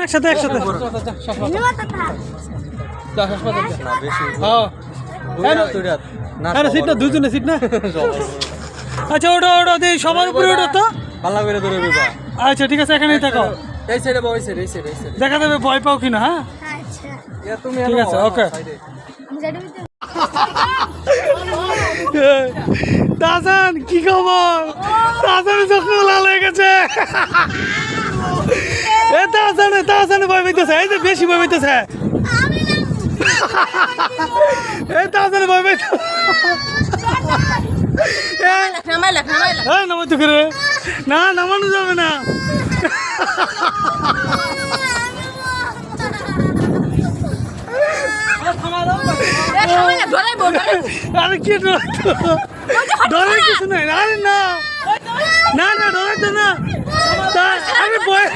একসাথে একসাথে আরে সিট না দুজনে সিট না আচ্ছা ওটা ওটা দিয়ে সবার উপরে ওটা তো পাল্লা করে ধরে দিবা আচ্ছা ঠিক আছে এখানেই থাকো এই সাইডে বউ এই সাইডে এই সাইডে এই সাইডে দেখা যাবে ভয় পাও কিনা হ্যাঁ আচ্ছা ইয়া তুমি ঠিক আছে ওকে আমি যাইতে দিতে তাজান কি খবর তাজান চোখ লাল হয়ে গেছে এ তাজান ভয় পাইতেছে এই যে বেশি ভয় পাইতেছে আমি না এ তাজান ভয় পাইতেছে নামাইলা এই নামাইতে করে না নামানো যাবে না আরে কি ডরে কিছু নাই আরে না না না ডরাইতে না আরে ভয়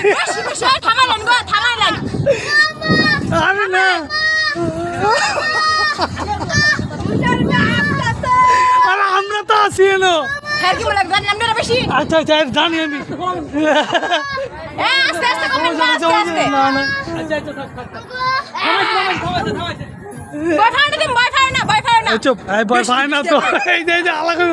আরে না আরে আমরা তো আছি এলো আচ্ছা আচ্ছা জানি আমি না না চুপ ভয় পায় না তো এই যে আলাদা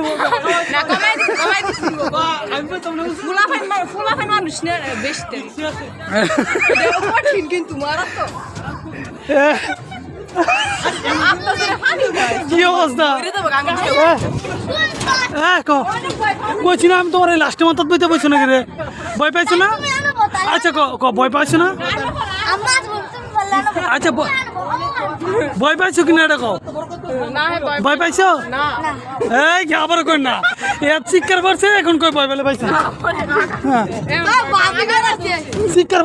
কি অবস্থা হ্যাঁ কইছি না আমি তোমার এই লাস্টে মাথাত বইতে বইছো নাকি রে ভয় পাইছো না আচ্ছা ভয় পাইছো না আচ্ছা ভয় পাইছো কিনা এটা কো ভয় পাইছো এই কি আবার কই না এত শিক্ষার করছে এখন কই ভয় পেলে পাইছো হ্যাঁ শিক্ষার